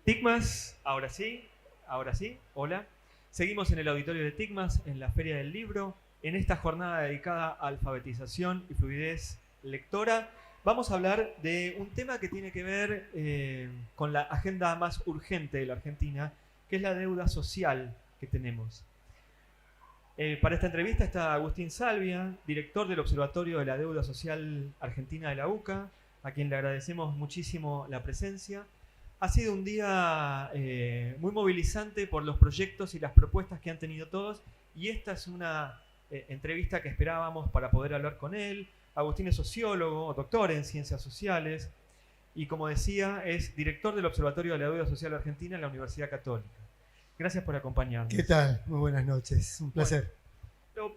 TICMAS, ahora sí, hola. Seguimos en el auditorio de TICMAS, en la Feria del Libro, en esta jornada dedicada a alfabetización y fluidez lectora. Vamos a hablar de un tema que tiene que ver con la agenda más urgente de la Argentina, que es la deuda social que tenemos. Para esta entrevista está Agustín Salvia, director del Observatorio de la Deuda Social Argentina de la UCA, a quien le agradecemos muchísimo la presencia. Ha sido un día muy movilizante por los proyectos y las propuestas que han tenido todos, y esta es una entrevista que esperábamos para poder hablar con él. Agustín es sociólogo, doctor en ciencias sociales, y como decía, es director del Observatorio de la Deuda Social Argentina en la Universidad Católica. Gracias por acompañarnos. ¿Qué tal? Muy buenas noches, un placer. Bueno,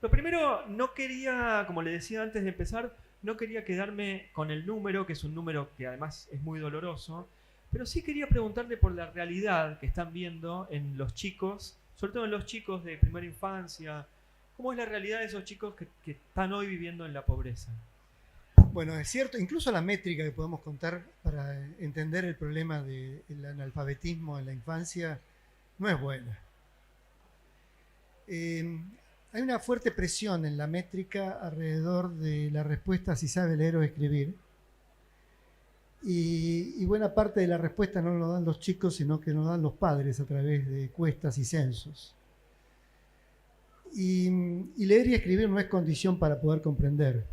lo primero, no quería, como le decía antes de empezar, no quería quedarme con el número, que es un número que además es muy doloroso, pero sí quería preguntarle por la realidad que están viendo en los chicos, sobre todo en los chicos de primera infancia. ¿Cómo es la realidad de esos chicos que están hoy viviendo en la pobreza? Bueno, es cierto, incluso la métrica que podemos contar para entender el problema del analfabetismo en la infancia no es buena. Hay una fuerte presión en la métrica alrededor de la respuesta si sabe leer o escribir. Y buena parte de la respuesta no lo dan los chicos, sino que lo dan los padres a través de encuestas y censos. Y leer y escribir no es condición para poder comprender,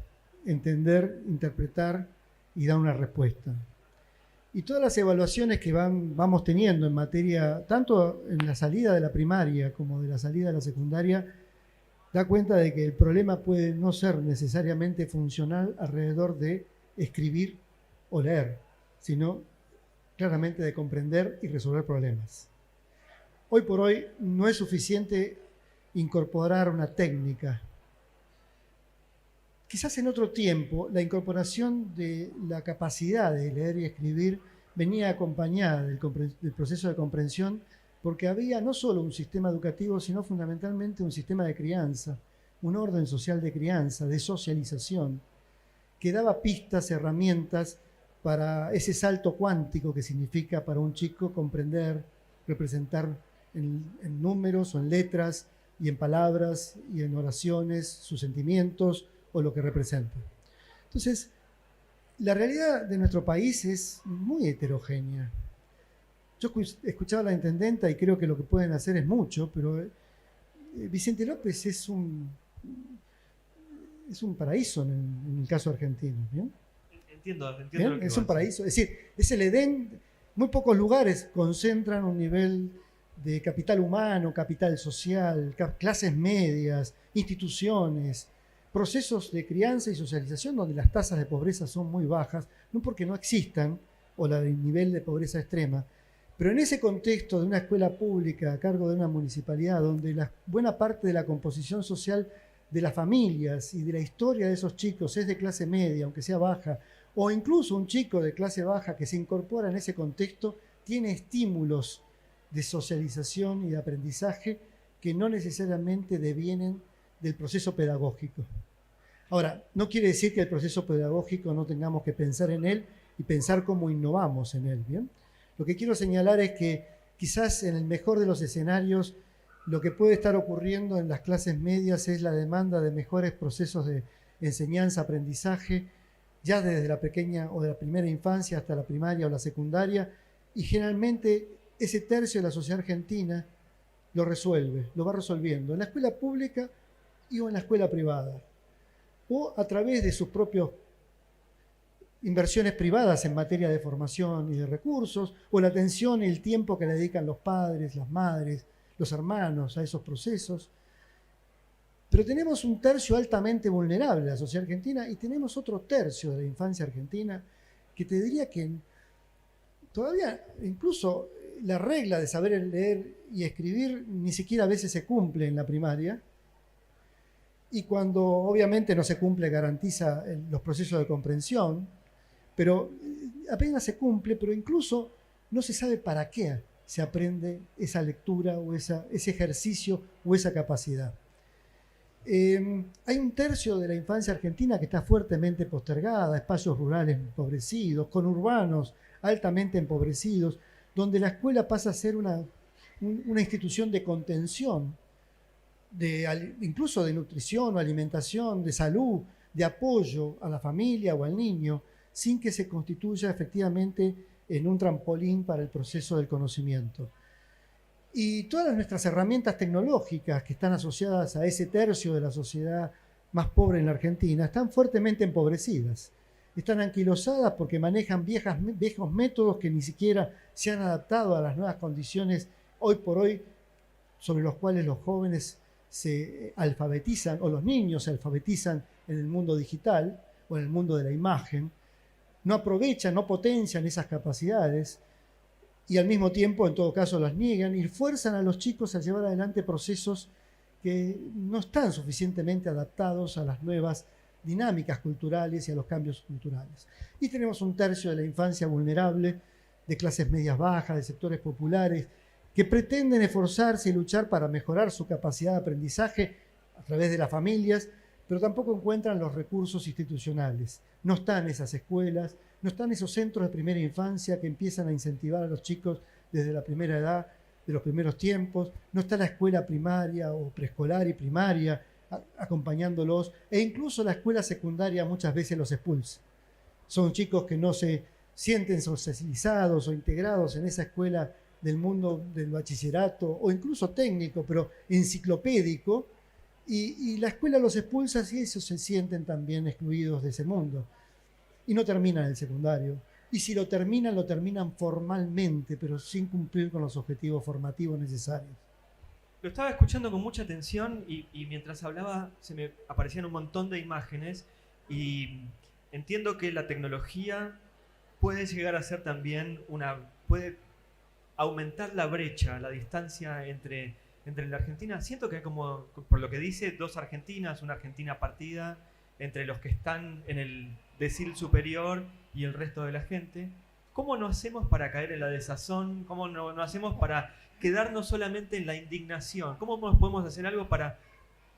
entender, interpretar y dar una respuesta. Y todas las evaluaciones que vamos teniendo en materia, tanto en la salida de la primaria como de la salida de la secundaria, da cuenta de que el problema puede no ser necesariamente funcional alrededor de escribir o leer, sino claramente de comprender y resolver problemas. Hoy por hoy no es suficiente incorporar una técnica. Quizás en otro tiempo la incorporación de la capacidad de leer y escribir venía acompañada del proceso de comprensión, porque había no solo un sistema educativo, sino fundamentalmente un sistema de crianza, un orden social de crianza, de socialización, que daba pistas, herramientas para ese salto cuántico que significa para un chico comprender, representar en números o en letras y en palabras y en oraciones sus sentimientos o lo que representa. Entonces, la realidad de nuestro país es muy heterogénea. Yo escuchaba a la intendenta y creo que lo que pueden hacer es mucho, pero Vicente López es un paraíso en el caso argentino. ¿Bien? Entiendo ¿Bien? lo que Es va un a decir. paraíso. Es decir, es el Edén. Muy pocos lugares concentran un nivel de capital humano, capital social, clases medias, instituciones, procesos de crianza y socialización donde las tasas de pobreza son muy bajas, no porque no existan, o el nivel de pobreza extrema, pero en ese contexto de una escuela pública a cargo de una municipalidad donde la buena parte de la composición social de las familias y de la historia de esos chicos es de clase media, aunque sea baja, o incluso un chico de clase baja que se incorpora en ese contexto, tiene estímulos de socialización y de aprendizaje que no necesariamente devienen del proceso pedagógico. Ahora, no quiere decir que el proceso pedagógico no tengamos que pensar en él y pensar cómo innovamos en él, ¿bien? Lo que quiero señalar es que quizás en el mejor de los escenarios lo que puede estar ocurriendo en las clases medias es la demanda de mejores procesos de enseñanza, aprendizaje, ya desde la pequeña o de la primera infancia hasta la primaria o la secundaria, y generalmente ese tercio de la sociedad argentina lo resuelve, lo va resolviendo en la escuela pública y o en la escuela privada, o a través de sus propias inversiones privadas en materia de formación y de recursos, o la atención y el tiempo que le dedican los padres, las madres, los hermanos a esos procesos. Pero tenemos un tercio altamente vulnerable de la sociedad argentina y tenemos otro tercio de la infancia argentina que te diría que todavía incluso la regla de saber leer y escribir ni siquiera a veces se cumple en la primaria, y cuando obviamente no se cumple garantiza los procesos de comprensión, pero apenas se cumple, pero incluso no se sabe para qué se aprende esa lectura o ese ejercicio o esa capacidad. Hay un tercio de la infancia argentina que está fuertemente postergada, espacios rurales empobrecidos, conurbanos altamente empobrecidos, donde la escuela pasa a ser una institución de contención, incluso de nutrición o alimentación, de salud, de apoyo a la familia o al niño, sin que se constituya efectivamente en un trampolín para el proceso del conocimiento. Y todas nuestras herramientas tecnológicas que están asociadas a ese tercio de la sociedad más pobre en la Argentina están fuertemente empobrecidas. Están anquilosadas porque manejan viejos métodos que ni siquiera se han adaptado a las nuevas condiciones hoy por hoy sobre los cuales los jóvenes se alfabetizan o los niños se alfabetizan en el mundo digital o en el mundo de la imagen. No aprovechan, no potencian esas capacidades y al mismo tiempo, en todo caso, las niegan y fuerzan a los chicos a llevar adelante procesos que no están suficientemente adaptados a las nuevas dinámicas culturales y a los cambios culturales. Y tenemos un tercio de la infancia vulnerable, de clases medias bajas, de sectores populares, que pretenden esforzarse y luchar para mejorar su capacidad de aprendizaje a través de las familias, pero tampoco encuentran los recursos institucionales. No están esas escuelas, no están esos centros de primera infancia que empiezan a incentivar a los chicos desde la primera edad, de los primeros tiempos, no está la escuela primaria o preescolar y primaria acompañándolos, e incluso la escuela secundaria muchas veces los expulsa. Son chicos que no se sienten socializados o integrados en esa escuela del mundo del bachillerato o incluso técnico, pero enciclopédico, y la escuela los expulsa y ellos se sienten también excluidos de ese mundo. Y no terminan el secundario. Y si lo terminan formalmente, pero sin cumplir con los objetivos formativos necesarios. Lo estaba escuchando con mucha atención y mientras hablaba se me aparecían un montón de imágenes y entiendo que la tecnología puede llegar a ser también puede aumentar la brecha, la distancia entre la Argentina. Siento que hay como, por lo que dice, dos Argentinas, una Argentina partida entre los que están en el decil superior y el resto de la gente. ¿Cómo no hacemos para caer en la desazón? ¿Cómo no hacemos para quedarnos solamente en la indignación? ¿Cómo podemos hacer algo para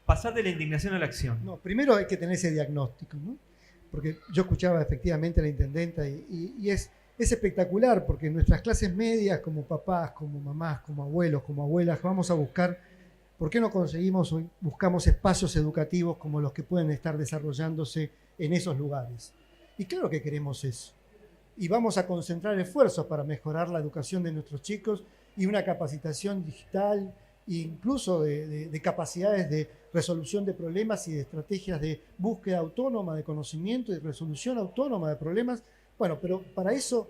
pasar de la indignación a la acción? No, primero hay que tener ese diagnóstico, ¿no? Porque yo escuchaba efectivamente a la intendenta y es espectacular porque nuestras clases medias, como papás, como mamás, como abuelos, como abuelas, vamos a buscar, ¿por qué no buscamos espacios educativos como los que pueden estar desarrollándose en esos lugares? Y claro que queremos eso. Y vamos a concentrar esfuerzos para mejorar la educación de nuestros chicos y una capacitación digital, e incluso de capacidades de resolución de problemas y de estrategias de búsqueda autónoma de conocimiento y resolución autónoma de problemas. Bueno, pero para eso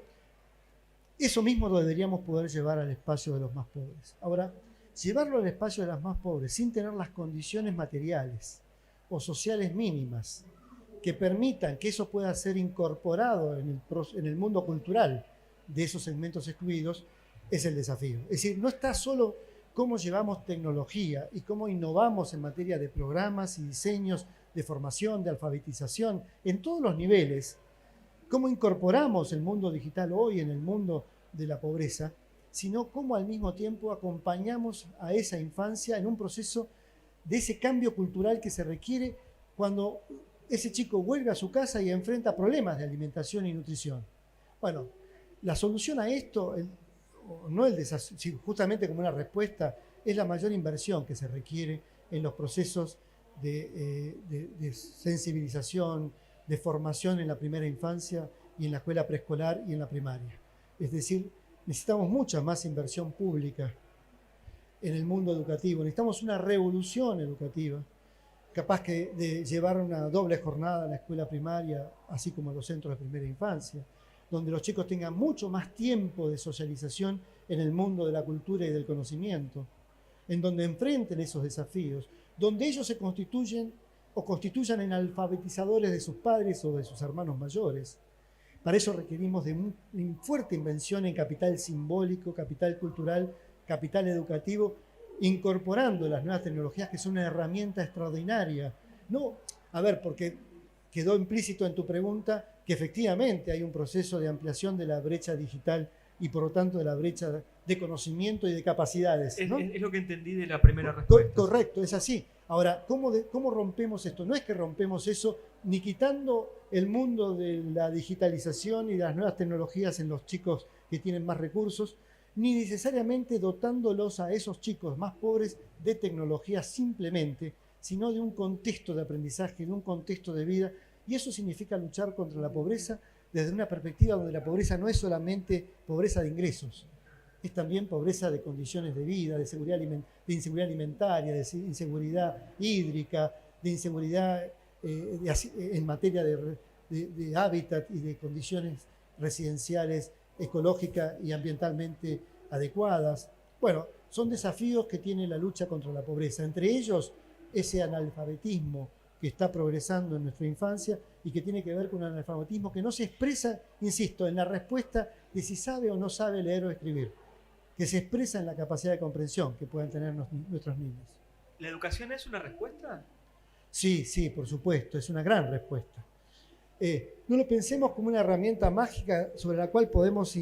mismo lo deberíamos poder llevar al espacio de los más pobres. Ahora, llevarlo al espacio de los más pobres sin tener las condiciones materiales o sociales mínimas que permitan que eso pueda ser incorporado en el mundo cultural de esos segmentos excluidos, es el desafío. Es decir, no está solo cómo llevamos tecnología y cómo innovamos en materia de programas y diseños de formación, de alfabetización, en todos los niveles, cómo incorporamos el mundo digital hoy en el mundo de la pobreza, sino cómo al mismo tiempo acompañamos a esa infancia en un proceso de ese cambio cultural que se requiere cuando ese chico vuelve a su casa y enfrenta problemas de alimentación y nutrición. Bueno, la solución a esto, justamente como una respuesta, es la mayor inversión que se requiere en los procesos de sensibilización, de formación en la primera infancia y en la escuela preescolar y en la primaria. Es decir, necesitamos mucha más inversión pública en el mundo educativo. Necesitamos una revolución educativa, capaz de llevar una doble jornada en la escuela primaria, así como en los centros de primera infancia, donde los chicos tengan mucho más tiempo de socialización en el mundo de la cultura y del conocimiento, en donde enfrenten esos desafíos, donde ellos se constituyan en alfabetizadores de sus padres o de sus hermanos mayores. Para eso requerimos de una fuerte inversión en capital simbólico, capital cultural, capital educativo, incorporando las nuevas tecnologías que son una herramienta extraordinaria. No, porque quedó implícito en tu pregunta que efectivamente hay un proceso de ampliación de la brecha digital y por lo tanto de la brecha de conocimiento y de capacidades, ¿no? Es lo que entendí de la primera respuesta. Correcto, es así. Ahora, ¿cómo rompemos esto? No es que rompemos eso ni quitando el mundo de la digitalización y de las nuevas tecnologías en los chicos que tienen más recursos, ni necesariamente dotándolos a esos chicos más pobres de tecnología simplemente, sino de un contexto de aprendizaje, de un contexto de vida. Y eso significa luchar contra la pobreza desde una perspectiva donde la pobreza no es solamente pobreza de ingresos, es también pobreza de condiciones de vida, de inseguridad alimentaria, de inseguridad hídrica, de inseguridad en materia de hábitat y de condiciones residenciales, ecológicas y ambientalmente adecuadas. Bueno, son desafíos que tiene la lucha contra la pobreza, entre ellos ese analfabetismo que está progresando en nuestra infancia y que tiene que ver con un analfabetismo que no se expresa, insisto, en la respuesta de si sabe o no sabe leer o escribir, que se expresa en la capacidad de comprensión que puedan tener nuestros niños. ¿La educación es una respuesta? Sí, sí, por supuesto, es una gran respuesta. No lo pensemos como una herramienta mágica sobre la cual podemos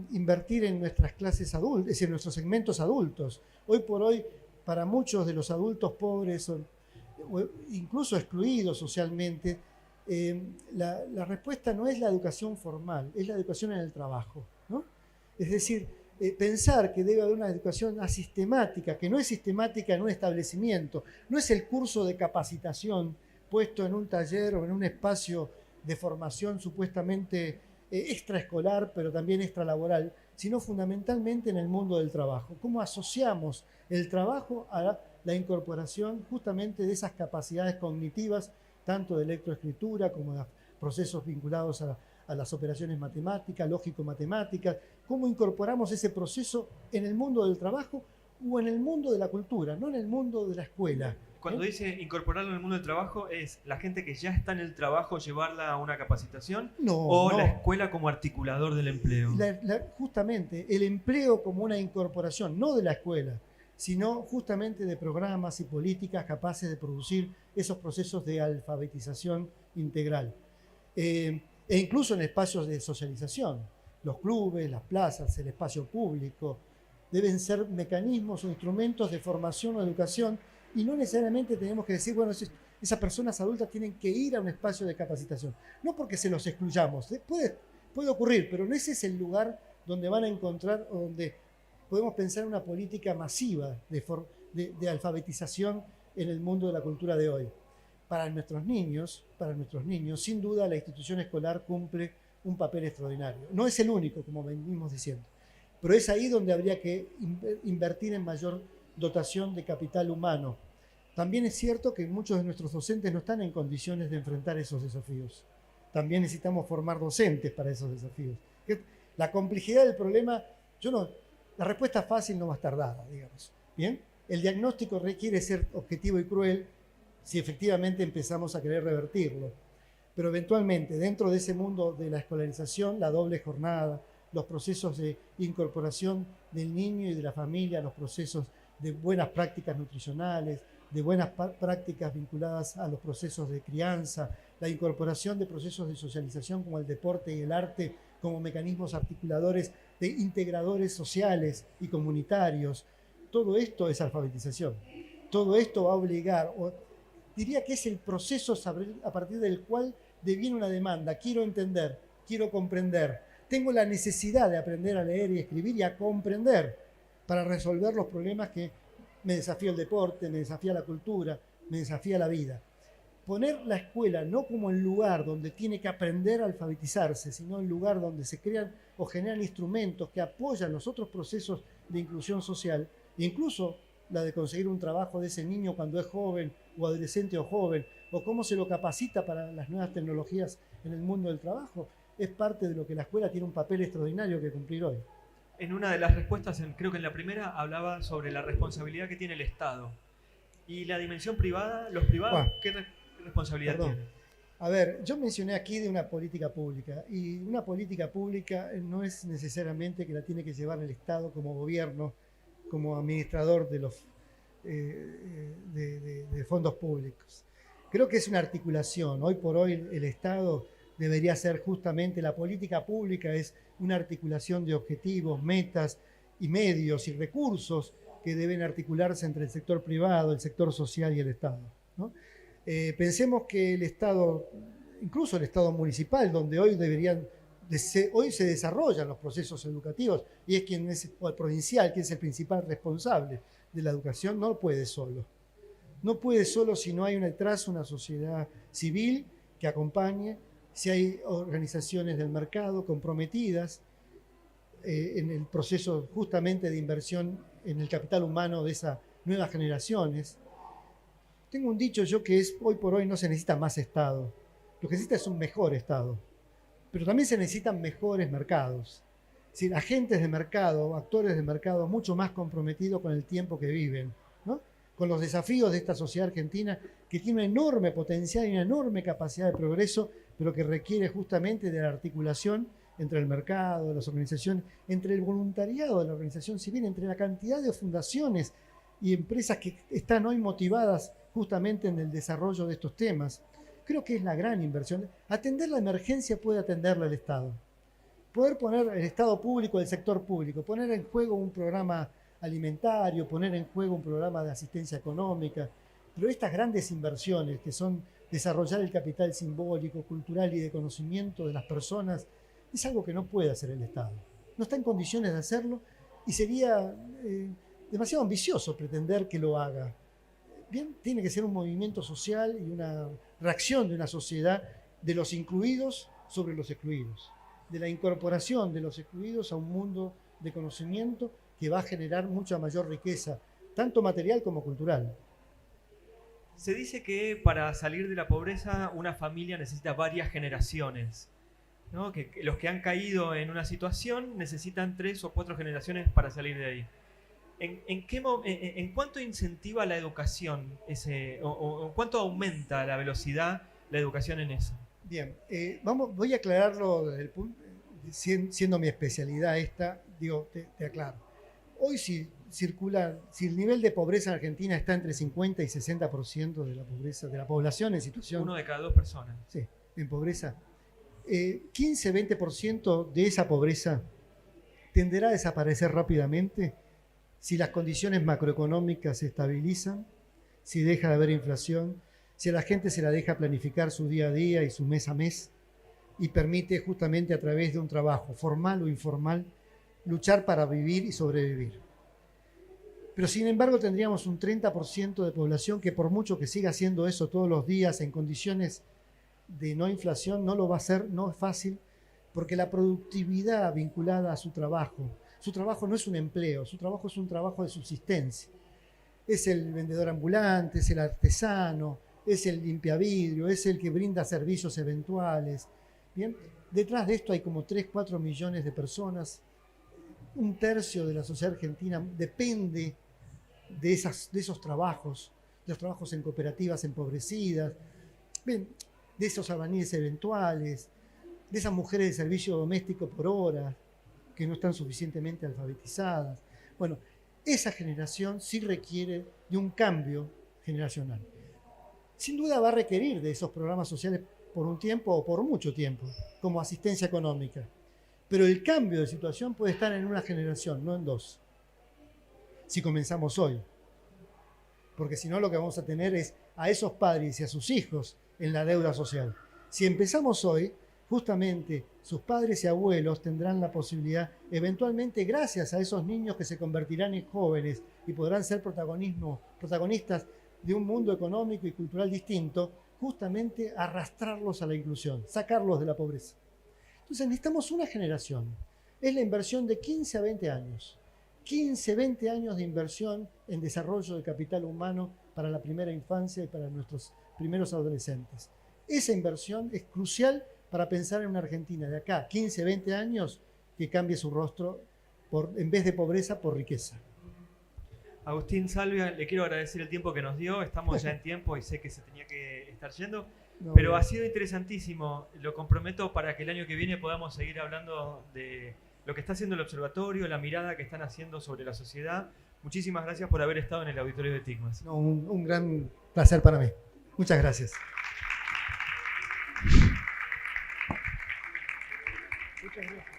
invertir en nuestras clases adultas, es decir, en nuestros segmentos adultos. Hoy por hoy, para muchos de los adultos pobres o incluso excluidos socialmente, la respuesta no es la educación formal, es la educación en el trabajo, ¿no? Es decir, pensar que debe haber una educación asistemática, que no es sistemática en un establecimiento, no es el curso de capacitación puesto en un taller o en un espacio de formación supuestamente extraescolar, pero también extralaboral, sino fundamentalmente en el mundo del trabajo. ¿Cómo asociamos el trabajo a la incorporación justamente de esas capacidades cognitivas, tanto de lectoescritura como de procesos vinculados a las operaciones matemáticas, lógico-matemáticas? ¿Cómo incorporamos ese proceso en el mundo del trabajo o en el mundo de la cultura, no en el mundo de la escuela? Cuando dice incorporarlo en el mundo del trabajo, ¿es la gente que ya está en el trabajo llevarla a una capacitación? No. La escuela como articulador del empleo? Justamente, el empleo como una incorporación, no de la escuela, sino justamente de programas y políticas capaces de producir esos procesos de alfabetización integral. E incluso en espacios de socialización. Los clubes, las plazas, el espacio público, deben ser mecanismos o instrumentos de formación o educación, y no necesariamente tenemos que decir, bueno, esas personas adultas tienen que ir a un espacio de capacitación. No porque se los excluyamos, puede ocurrir, pero no ese es el lugar donde van a encontrar, o donde podemos pensar una política masiva de alfabetización en el mundo de la cultura de hoy. Para nuestros niños, sin duda la institución escolar cumple un papel extraordinario. No es el único, como venimos diciendo, pero es ahí donde habría que invertir en mayor dotación de capital humano. También es cierto que muchos de nuestros docentes no están en condiciones de enfrentar esos desafíos. También necesitamos formar docentes para esos desafíos. La complejidad del problema, la respuesta fácil no va a estar dada, digamos. ¿Bien? El diagnóstico requiere ser objetivo y cruel si efectivamente empezamos a querer revertirlo. Pero eventualmente, dentro de ese mundo de la escolarización, la doble jornada, los procesos de incorporación del niño y de la familia, los procesos de buenas prácticas nutricionales, de buenas prácticas vinculadas a los procesos de crianza, la incorporación de procesos de socialización como el deporte y el arte como mecanismos articuladores de integradores sociales y comunitarios. Todo esto es alfabetización. Todo esto va a obligar, diría que es el proceso a partir del cual deviene una demanda. Quiero entender, quiero comprender. Tengo la necesidad de aprender a leer y escribir y a comprender para resolver los problemas que me desafía el deporte, me desafía la cultura, me desafía la vida. Poner la escuela no como el lugar donde tiene que aprender a alfabetizarse, sino el lugar donde se crean o generan instrumentos que apoyan los otros procesos de inclusión social, e incluso la de conseguir un trabajo de ese niño cuando es joven o adolescente o joven, o cómo se lo capacita para las nuevas tecnologías en el mundo del trabajo, es parte de lo que la escuela tiene un papel extraordinario que cumplir hoy. En una de las respuestas, creo que en la primera, hablaba sobre la responsabilidad que tiene el Estado. Y la dimensión privada, los privados, ¿qué responsabilidad tienen? A ver, yo mencioné aquí de una política pública, y una política pública no es necesariamente que la tiene que llevar el Estado como gobierno, como administrador de los de fondos públicos. Creo que es una articulación. Hoy por hoy el Estado debería ser justamente la política pública, es una articulación de objetivos, metas y medios y recursos que deben articularse entre el sector privado, el sector social y el Estado, ¿no? Pensemos que el Estado, incluso el Estado municipal, donde hoy hoy se desarrollan los procesos educativos y es quien es, o el provincial, que es el principal responsable de la educación, no puede solo. No puede solo si no hay detrás una sociedad civil que acompañe, si hay organizaciones del mercado comprometidas en el proceso justamente de inversión en el capital humano de esas nuevas generaciones. Tengo un dicho yo que es, hoy por hoy no se necesita más Estado, lo que se necesita es un mejor Estado, pero también se necesitan mejores mercados, es decir, agentes de mercado, actores de mercado mucho más comprometidos con el tiempo que viven, ¿no? Con los desafíos de esta sociedad argentina que tiene un enorme potencial y una enorme capacidad de progreso, pero que requiere justamente de la articulación entre el mercado, las organizaciones, entre el voluntariado de la organización civil, entre la cantidad de fundaciones y empresas que están hoy motivadas justamente en el desarrollo de estos temas. Creo que es la gran inversión. Atender la emergencia puede atenderla el Estado. Poder poner el Estado público, el sector público, poner en juego un programa alimentario, poner en juego un programa de asistencia económica, pero estas grandes inversiones que son desarrollar el capital simbólico, cultural y de conocimiento de las personas, es algo que no puede hacer el Estado. No está en condiciones de hacerlo y sería demasiado ambicioso pretender que lo haga. Bien, tiene que ser un movimiento social y una reacción de una sociedad de los incluidos sobre los excluidos, de la incorporación de los excluidos a un mundo de conocimiento que va a generar mucha mayor riqueza, tanto material como cultural. Se dice que para salir de la pobreza una familia necesita varias generaciones, ¿no? Que los que han caído en una situación necesitan 3 o 4 generaciones para salir de ahí. ¿En cuánto incentiva la educación o cuánto aumenta la velocidad la educación en eso? Bien, voy a aclararlo desde el punto, siendo mi especialidad esta, digo, te aclaro. Hoy si el nivel de pobreza en Argentina está entre 50 y 60% de la pobreza, de la población en situación... 1 de cada 2 personas. Sí, en pobreza. 15-20% de esa pobreza tenderá a desaparecer rápidamente si las condiciones macroeconómicas se estabilizan, si deja de haber inflación, si a la gente se la deja planificar su día a día y su mes a mes y permite justamente a través de un trabajo formal o informal luchar para vivir y sobrevivir. Pero sin embargo tendríamos un 30% de población que por mucho que siga haciendo eso todos los días en condiciones de no inflación, no lo va a hacer, no es fácil, porque la productividad vinculada a su trabajo no es un empleo, su trabajo es un trabajo de subsistencia. Es el vendedor ambulante, es el artesano, es el limpiavidrio, es el que brinda servicios eventuales. Bien, detrás de esto hay como 3-4 millones de personas. Un tercio de la sociedad argentina depende de esos trabajos, de los trabajos en cooperativas empobrecidas, bien, de esos albañiles eventuales, de esas mujeres de servicio doméstico por hora que no están suficientemente alfabetizadas. Bueno, esa generación sí requiere de un cambio generacional. Sin duda va a requerir de esos programas sociales por un tiempo o por mucho tiempo, como asistencia económica. Pero el cambio de situación puede estar en una generación, no en 2. Si comenzamos hoy. Porque si no, lo que vamos a tener es a esos padres y a sus hijos en la deuda social. Si empezamos hoy, justamente sus padres y abuelos tendrán la posibilidad, eventualmente gracias a esos niños que se convertirán en jóvenes y podrán ser protagonistas de un mundo económico y cultural distinto, justamente arrastrarlos a la inclusión, sacarlos de la pobreza. Entonces necesitamos una generación. Es la inversión de 15 a 20 años. 15, 20 años de inversión en desarrollo de capital humano para la primera infancia y para nuestros primeros adolescentes. Esa inversión es crucial para pensar en una Argentina de acá, 15, 20 años, que cambie su rostro en vez de pobreza por riqueza. Agustín Salvia, le quiero agradecer el tiempo que nos dio. Estamos ya en tiempo y sé que se tenía que estar yendo. No, pero ha sido interesantísimo. Lo comprometo para que el año que viene podamos seguir hablando de lo que está haciendo el observatorio, la mirada que están haciendo sobre la sociedad. Muchísimas gracias por haber estado en el auditorio de TICMAS. No, un gran placer para mí. Muchas gracias. Muchas gracias.